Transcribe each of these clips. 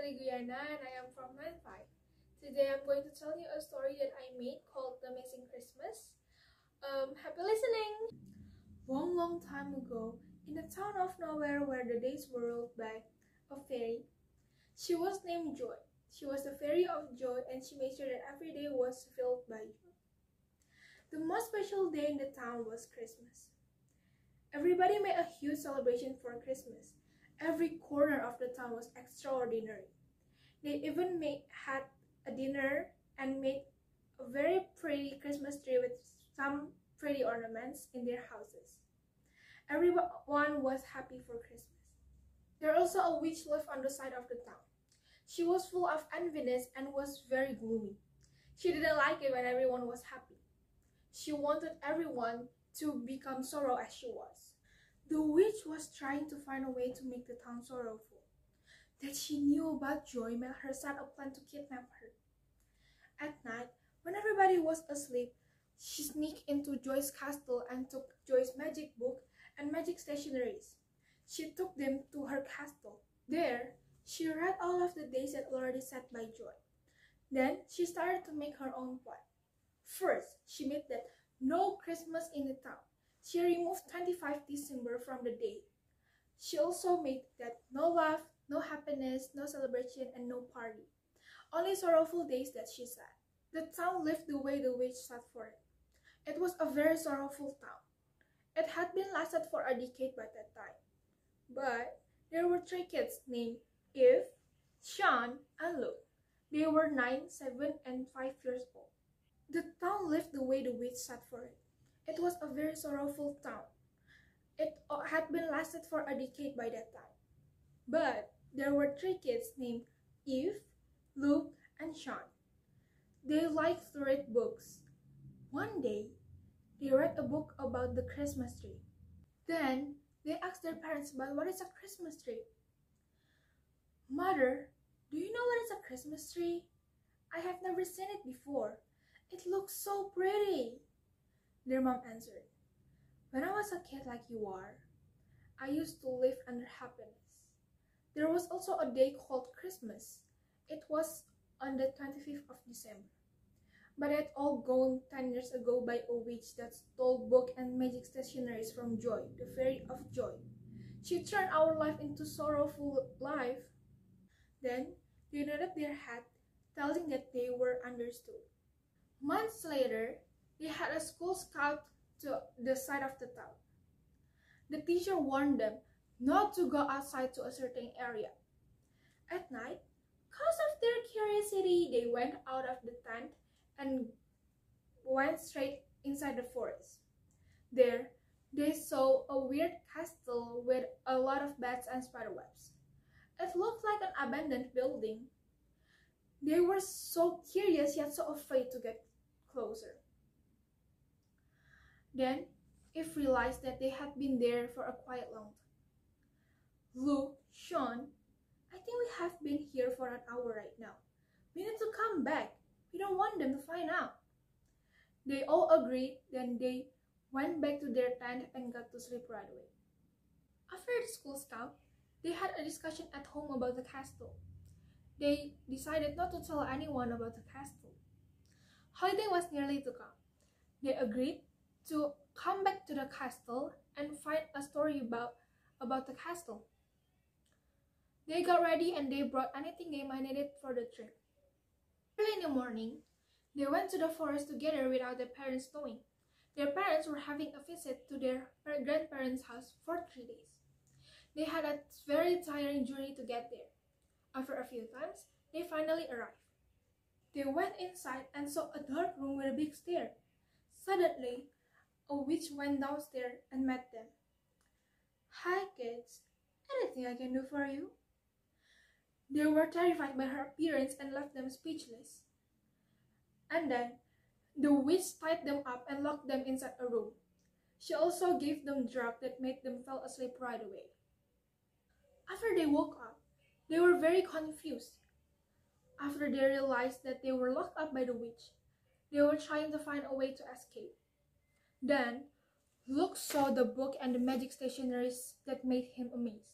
Ely Guyana and I am from 95. Today I'm going to tell you a story that I made called The Amazing Christmas. Happy listening! Long time ago, in the town of nowhere where the days were rolled by, a fairy. She was named Joy. She was the fairy of joy and she made sure that every day was filled by joy. The most special day in the town was Christmas. Everybody made a huge celebration for Christmas. Every corner of the town was extraordinary. They even had a dinner and made a very pretty Christmas tree with some pretty ornaments in their houses. Everyone was happy for Christmas. There also a witch lived on the side of the town. She was full of enviness and was very gloomy. She didn't like it when everyone was happy. She wanted everyone to become sorrow as she was. The witch was trying to find a way to make the town sorrowful. That she knew about Joy made her set a plan to kidnap her. At night, when everybody was asleep, she sneaked into Joy's castle and took Joy's magic book and magic stationeries. She took them to her castle. There, she read all of the days that already set by Joy. Then, she started to make her own plan. First, she made that no Christmas in the town. She removed 25 December from the date. She also made that no love, no happiness, no celebration, and no party. Only sorrowful days that she said. The town lived the way the witch set for it. It was a very sorrowful town. It had been lasted for a decade by that time. But there were 3 kids named Eve, Sean, and Luke. They were 9, 7, and 5 years old. The town lived the way the witch set for it. It was a very sorrowful town. It had been lasted for a decade by that time. But there were 3 kids named Eve, Luke, and Sean. They liked to read books. One day, they read a book about the Christmas tree. Then, they asked their parents about what is a Christmas tree. Mother, do you know what is a Christmas tree? I have never seen it before. It looks so pretty. Their mom answered, when I was a kid like you are, I used to live under happiness. There was also a day called Christmas. It was on the 25th of December. But it all gone 10 years ago by a witch that stole book and magic stationeries from Joy, the fairy of joy. She turned our life into sorrowful life. Then they nodded their head, telling that they were understood. Months later, they had a school scout to the side of the town. The teacher warned them not to go outside to a certain area. At night, because of their curiosity, they went out of the tent and went straight inside the forest. There, they saw a weird castle with a lot of bats and spiderwebs. It looked like an abandoned building. They were so curious yet so afraid to get closer. Then, Eve realized that they had been there for a quite long time. Luke, Sean, I think we have been here for an hour right now. We need to come back. We don't want them to find out. They all agreed, then they went back to their tent and got to sleep right away. After the school scout, they had a discussion at home about the castle. They decided not to tell anyone about the castle. Holiday was nearly to come. They agreed to come back to the castle and find a story about the castle. They got ready and they brought anything they might need for the trip. Early in the morning, they went to the forest together without their parents knowing. Their parents were having a visit to their grandparents' house for 3 days. They had a very tiring journey to get there. After a few times, they finally arrived. They went inside and saw a dark room with a big stair. Suddenly, a witch went downstairs and met them. Hi kids, anything I can do for you? They were terrified by her appearance and left them speechless. And then, the witch tied them up and locked them inside a room. She also gave them drug that made them fall asleep right away. After they woke up, they were very confused. After they realized that they were locked up by the witch, they were trying to find a way to escape. Then, Luke saw the book and the magic stationeries that made him amazed.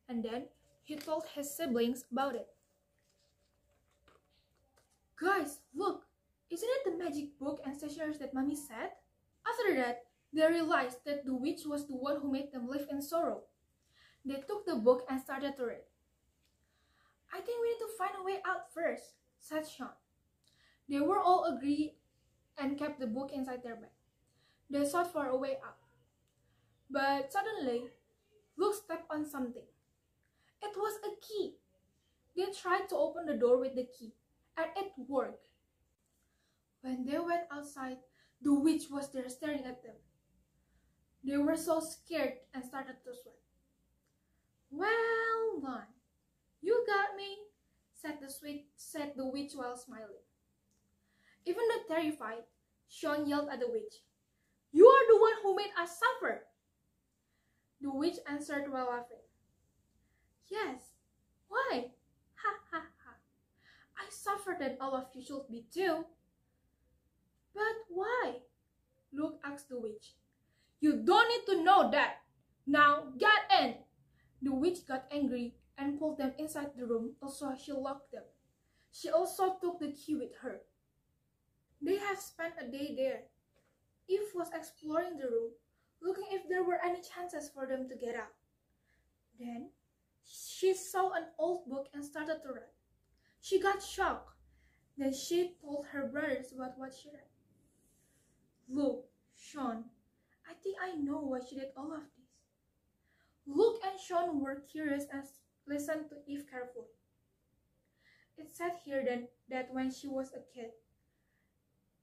And then, he told his siblings about it. Guys, look! Isn't it the magic book and stationery that Mommy said? After that, they realized that the witch was the one who made them live in sorrow. They took the book and started to read. I think we need to find a way out first, said Sean. They were all agreed and kept the book inside their bag. They sought for a way out. But suddenly, Luke stepped on something. It was a key. They tried to open the door with the key, and it worked. When they went outside, the witch was there staring at them. They were so scared and started to sweat. Well done. You got me, said the witch while smiling. Even though terrified, Sean yelled at the witch, You are the one who made us suffer. The witch answered while laughing. Yes, why? Ha ha ha. I suffered and all of you should be too. But why? Luke asked the witch. You don't need to know that. Now get in. The witch got angry and pulled them inside the room, also she locked them. She also took the key with her. They have spent a day there. Eve was exploring the room, looking if there were any chances for them to get out. Then, she saw an old book and started to read. She got shocked. Then she told her brothers about what she read. Luke, Sean, I think I know why she did all of this. Luke and Sean were curious and listened to Eve carefully. It said here then that when she was a kid,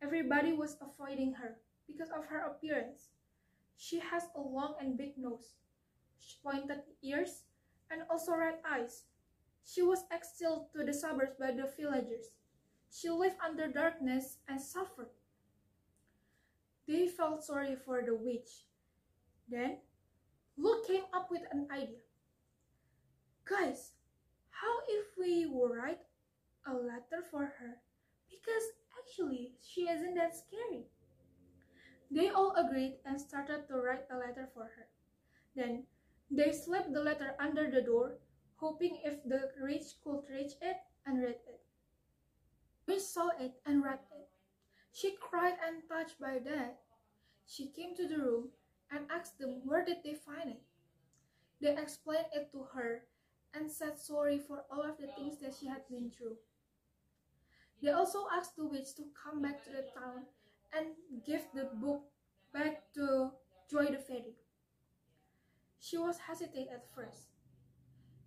everybody was avoiding her because of her appearance. She has a long and big nose, pointed ears, and also red eyes. She was exiled to the suburbs by the villagers. She lived under darkness and suffered. They felt sorry for the witch. Then, Luke came up with an idea. Guys, how if we write a letter for her? Because actually, she isn't that scary. They all agreed and started to write a letter for her. Then, they slipped the letter under the door, hoping if the witch could reach it and read it. We saw it and read it. She cried and touched by that. She came to the room and asked them where did they find it. They explained it to her and said sorry for all of the things that she had been through. They also asked the witch to come back to the town and give the book back to Joy the fairy. She was hesitant at first.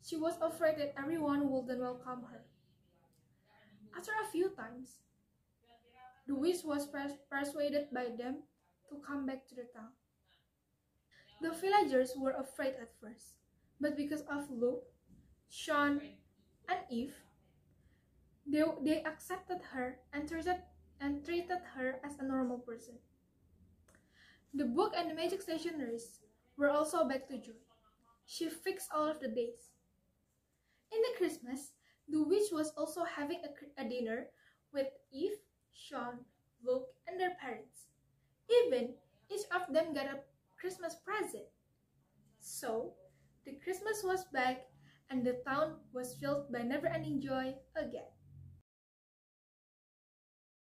She was afraid that everyone wouldn't welcome her. After a few times, the witch was persuaded by them to come back to the town. The villagers were afraid at first, but because of Luke, Sean, and Eve, they accepted her and treated her as a normal person. The book and the magic stationaries were also back to Joy. She fixed all of the days. In the Christmas, the witch was also having a dinner with Eve, Sean, Luke, and their parents. Even each of them got a Christmas present. So, the Christmas was back and the town was filled by never-ending joy again.